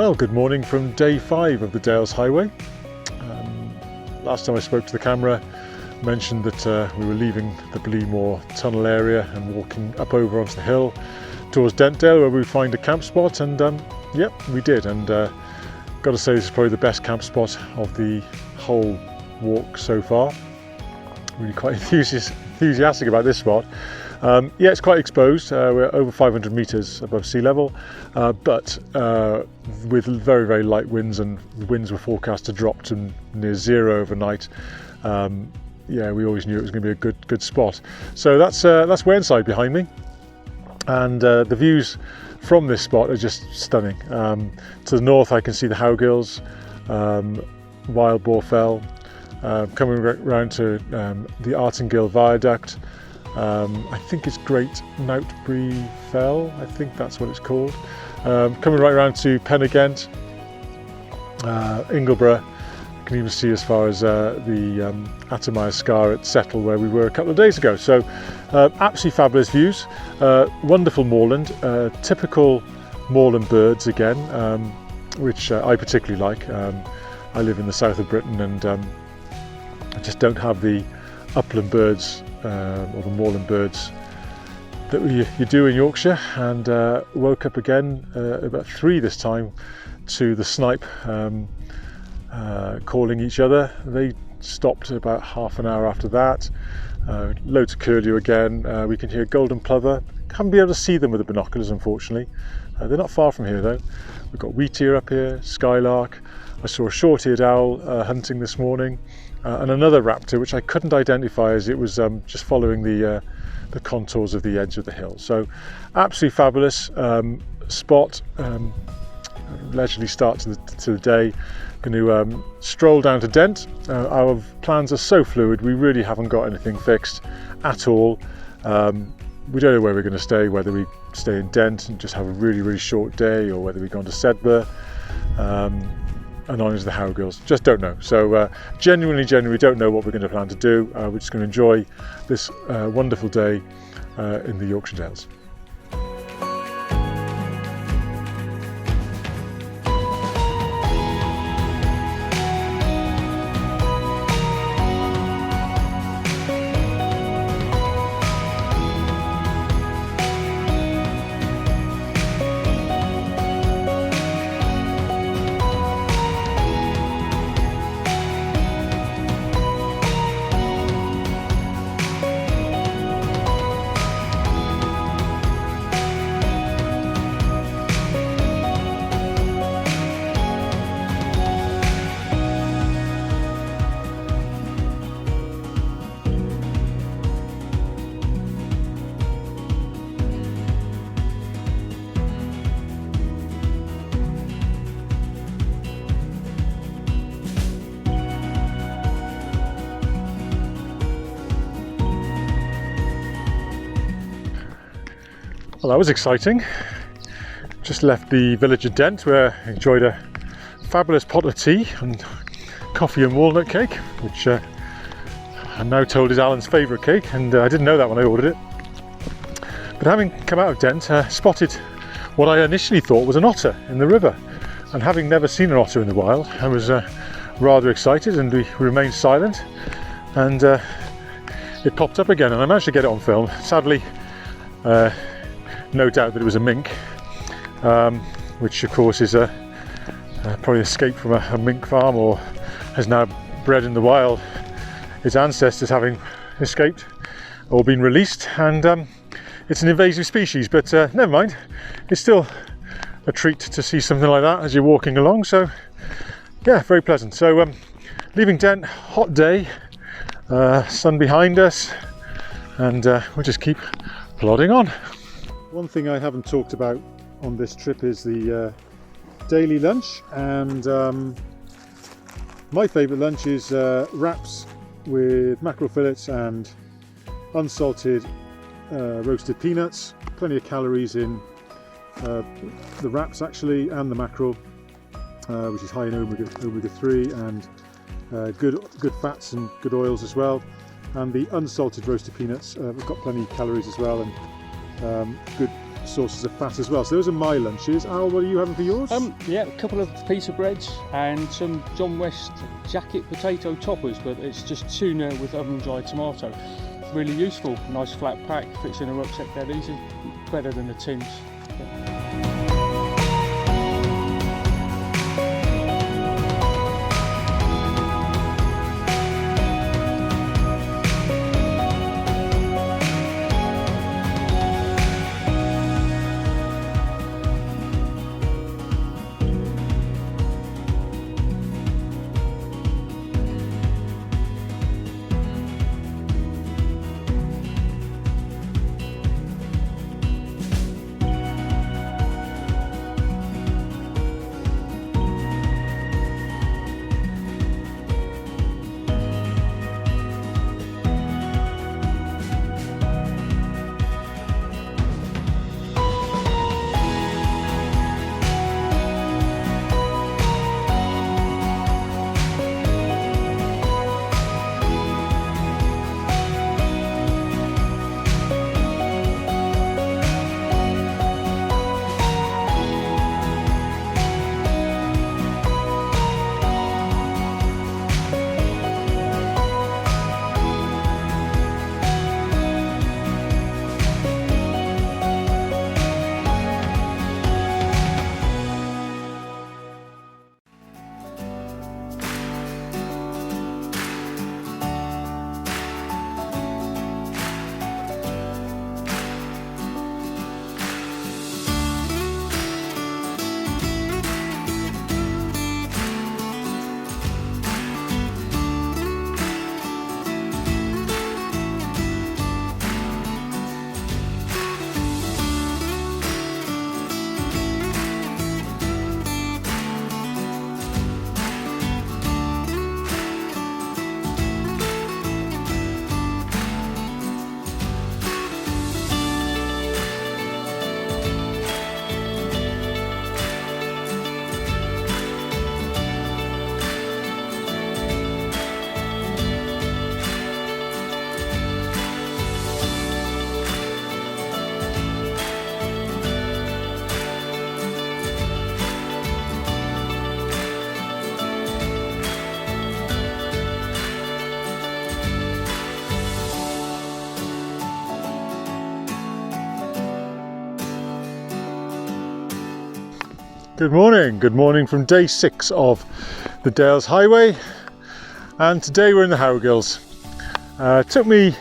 Well, good morning from day 5 of the Dales Highway. Last time I spoke to the camera, I mentioned that we were leaving the Bleemore tunnel area and walking up over onto the hill towards Dentdale, where we find a camp spot, and yep, we did. And got to say, this is probably the best camp spot of the whole walk so far. Really quite enthusiastic about this spot. Yeah, it's quite exposed. We're over 500 metres above sea level, but with very, very light winds, and the winds were forecast to drop to near zero overnight. Yeah, we always knew it was going to be a good spot. So that's Wareside behind me, and the views from this spot are just stunning. To the north, I can see the Howgills, Wild Boar Fell, coming round to the Artingill Viaduct. I think it's Great Nowtbury Fell, I think that's what it's called. Coming right around to Penigent, Ingleborough. You can even see as far as the Attermire Scar at Settle, where we were a couple of days ago. So absolutely fabulous views, wonderful moorland, typical moorland birds again, which I particularly like. I live in the south of Britain, and I just don't have the upland birds or the moorland birds that you do in Yorkshire. And woke up again about 3 this time to the snipe calling each other. They stopped about half an hour after that. Loads of curlew again. We can hear golden plover. Haven't been able to see them with the binoculars, unfortunately. They're not far from here though. We've got wheatear up here, skylark. I saw a short-eared owl hunting this morning, and another raptor which I couldn't identify as it was just following the contours of the edge of the hill. So absolutely fabulous spot. Leisurely start to the day. Going to stroll down to Dent. Our plans are so fluid, we really haven't got anything fixed at all. We don't know where we're going to stay, whether we stay in Dent and just have a really short day, or whether we go on to Sedbergh and on into the Howgills. Just don't know. So genuinely don't know what we're going to plan to do. We're just going to enjoy this wonderful day in the Yorkshire Dales. Well, that was exciting. Just left the village of Dent, where I enjoyed a fabulous pot of tea and coffee and walnut cake, which I'm now told is Alan's favourite cake, and I didn't know that when I ordered it. But having come out of Dent, spotted what I initially thought was an otter in the river, and having never seen an otter in the wild, I was rather excited, and we remained silent, and it popped up again, and I managed to get it on film. Sadly, no doubt that it was a mink, which of course is probably escaped from a mink farm, or has now bred in the wild, its ancestors having escaped or been released, and it's an invasive species, but never mind, it's still a treat to see something like that as you're walking along. So yeah, very pleasant. So leaving Dent, hot day, sun behind us, and we'll just keep plodding on. One thing I haven't talked about on this trip is the daily lunch, and my favourite lunch is wraps with mackerel fillets and unsalted roasted peanuts. Plenty of calories in the wraps actually, and the mackerel, which is high in omega-3 and good fats and good oils as well. And the unsalted roasted peanuts, we've got plenty of calories as well, and good sources of fat as well. So those are my lunches. Al, what are you having for yours? Yeah, a couple of pita breads and some John West jacket potato toppers, but it's just tuna with oven dried tomato. Really useful, nice flat pack, fits in a rucksack dead easy, better than the tins. Good morning from day 6 of the Dales Highway, and today we're in the Howgills. It took me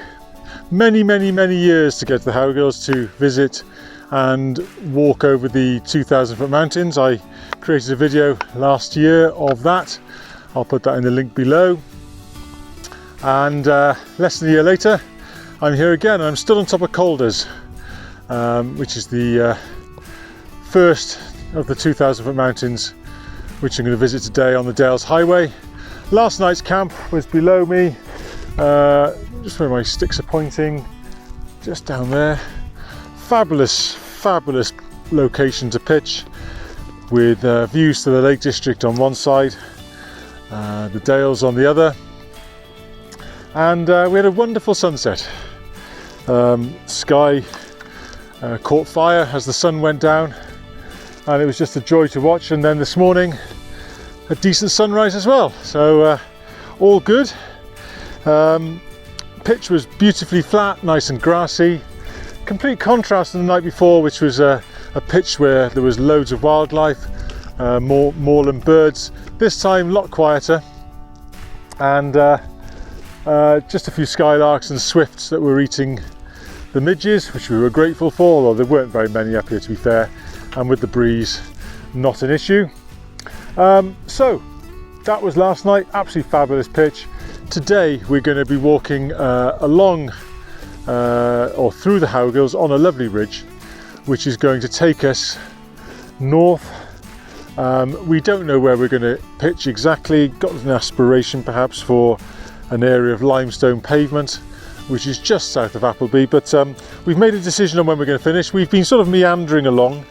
many years to get to the Howgills to visit and walk over the 2,000 foot mountains. I created a video last year of that. I'll put that in the link below. And less than a year later, I'm here again, and I'm still on top of Calders, which is the first of the 2,000 foot mountains which I'm going to visit today on the Dales Highway. Last night's camp was below me, just where my sticks are pointing, just down there. Fabulous location to pitch, with views to the Lake District on one side, the Dales on the other, and we had a wonderful sunset. Sky caught fire as the sun went down, and it was just a joy to watch. And then this morning, a decent sunrise as well, so all good. Pitch was beautifully flat, nice and grassy. Complete contrast to the night before, which was a pitch where there was loads of wildlife, more moorland birds. This time a lot quieter, and just a few skylarks and swifts that were eating the midges, which we were grateful for, although there weren't very many up here, to be fair, and with the breeze, not an issue. So that was last night, absolutely fabulous pitch. Today we're going to be walking along or through the Howgills on a lovely ridge, which is going to take us north. We don't know where we're going to pitch exactly. Got an aspiration perhaps for an area of limestone pavement, which is just south of Appleby, but we've made a decision on when we're going to finish. We've been sort of meandering along,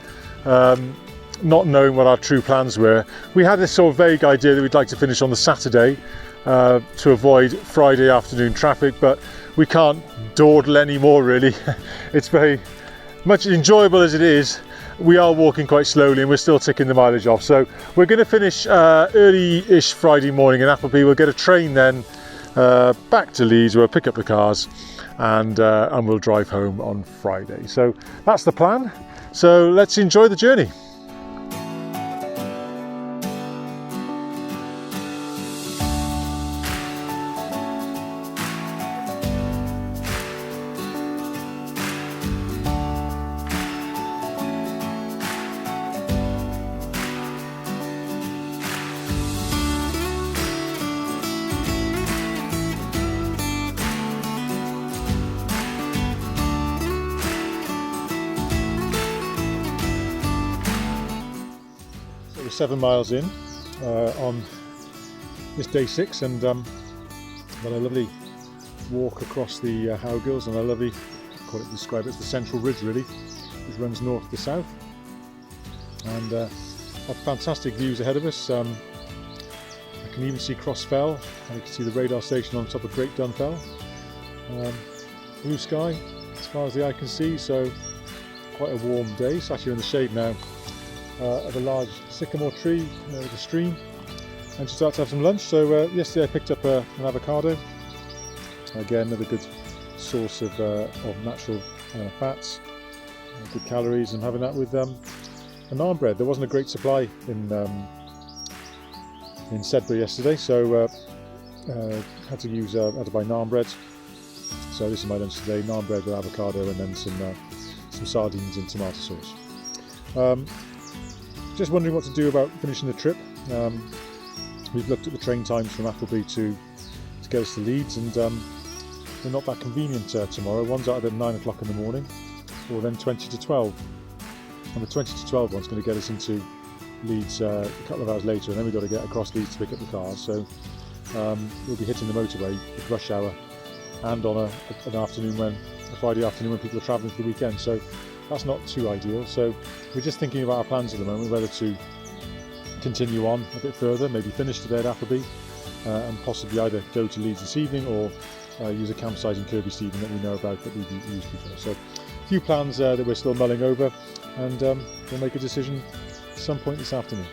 not knowing what our true plans were. We had this sort of vague idea that we'd like to finish on the Saturday to avoid Friday afternoon traffic, but we can't dawdle anymore really. It's very much enjoyable as it is, we are walking quite slowly and we're still ticking the mileage off. So we're going to finish early-ish Friday morning in Appleby. We'll get a train then back to Leeds. We'll pick up the cars and we'll drive home on Friday. So that's the plan. So let's enjoy the journey. We're 7 miles in on this day 6, and got a lovely walk across the Howgills, and a lovely, describe it as the central ridge really, which runs north to south, and have fantastic views ahead of us. I can even see Cross Fell, and you can see the radar station on top of Great Dun Fell. Blue sky as far as the eye can see, so quite a warm day. It's actually in the shade now of a large sycamore tree with a stream, and just about to have some lunch. So yesterday I picked up an avocado, again another good source of natural fats, good calories. I'm having that with a naan bread. There wasn't a great supply in Sedbury yesterday, so had to buy naan bread. So this is my lunch today: naan bread with avocado, and then some sardines and tomato sauce. Just wondering what to do about finishing the trip. We've looked at the train times from Appleby to get us to Leeds, and they're not that convenient tomorrow. One's out at 9 o'clock in the morning, or then 20 to 12. And the 20 to 12 one's going to get us into Leeds a couple of hours later, and then we've got to get across Leeds to pick up the cars. So we'll be hitting the motorway with rush hour, and on an afternoon a Friday afternoon when people are travelling for the weekend. So that's not too ideal. So we're just thinking about our plans at the moment, whether to continue on a bit further, maybe finish today at Appleby, and possibly either go to Leeds this evening or use a campsite in Kirby Stephen that we know about that we've used before. So a few plans that we're still mulling over, and we'll make a decision at some point this afternoon.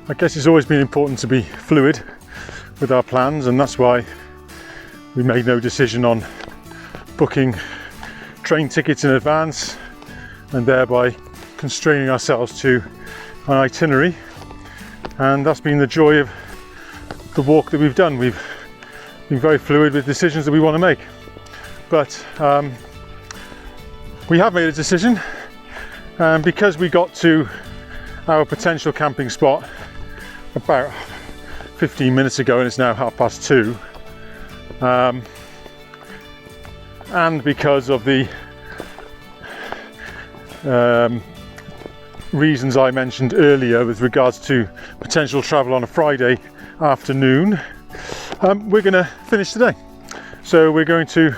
I guess it's always been important to be fluid with our plans, and that's why we made no decision on booking train tickets in advance and thereby constraining ourselves to an itinerary. And that's been the joy of the walk that we've done. We've been very fluid with decisions that we want to make, but we have made a decision, and because we got to our potential camping spot about 15 minutes ago and it's now 2:30, and because of the reasons I mentioned earlier with regards to potential travel on a Friday afternoon, we're going to finish today. So we're going to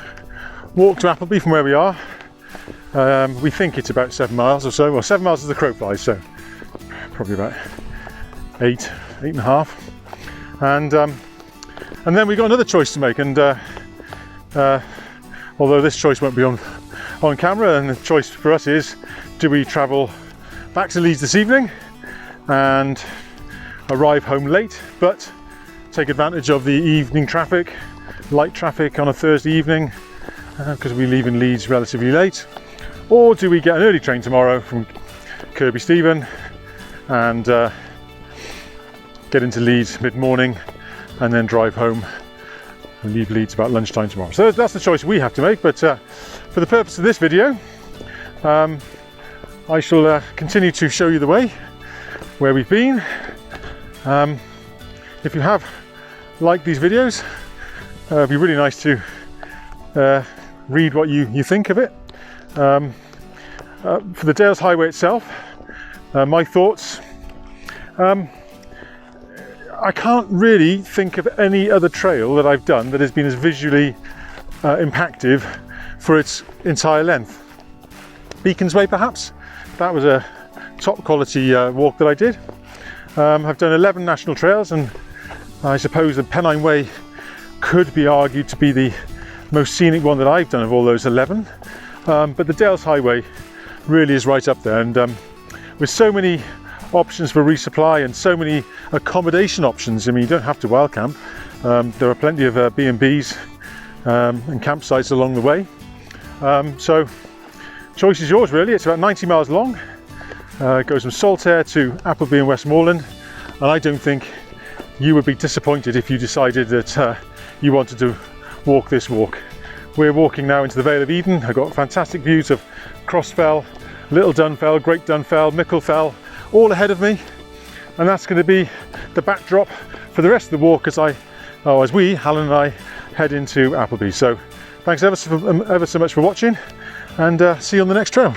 walk to Appleby from where we are. We think it's about 7 miles or so. Well, 7 miles as the crow flies, so probably about 8.5, and then we've got another choice to make, and although this choice won't be on camera, and the choice for us is, do we travel back to Leeds this evening and arrive home late but take advantage of the evening traffic, light traffic on a Thursday evening, because we leave in Leeds relatively late, or do we get an early train tomorrow from Kirby Stephen and get into Leeds mid-morning and then drive home and leave Leeds about lunchtime tomorrow. So that's the choice we have to make, but for the purpose of this video, I shall continue to show you the way, where we've been, if you have liked these videos, it'd be really nice to read what you think of it. For the Dales Highway itself, my thoughts. I can't really think of any other trail that I've done that has been as visually impactful for its entire length. Beacons Way, perhaps. That was a top quality walk that I did. I've done 11 national trails, and I suppose the Pennine Way could be argued to be the most scenic one that I've done of all those 11. But the Dales Highway really is right up there, and with so many options for resupply and so many accommodation options. I mean, you don't have to wild camp. There are plenty of B&Bs and campsites along the way. So choice is yours really. It's about 90 miles long. It goes from Saltaire to Appleby and Westmorland, and I don't think you would be disappointed if you decided that you wanted to walk this walk. We're walking now into the Vale of Eden. I've got fantastic views of Crossfell, Little Dunfell, Great Dunfell, Micklefell, all ahead of me, and that's going to be the backdrop for the rest of the walk as we, Alan and I, head into Appleby. So thanks ever so much for watching, and see you on the next trail.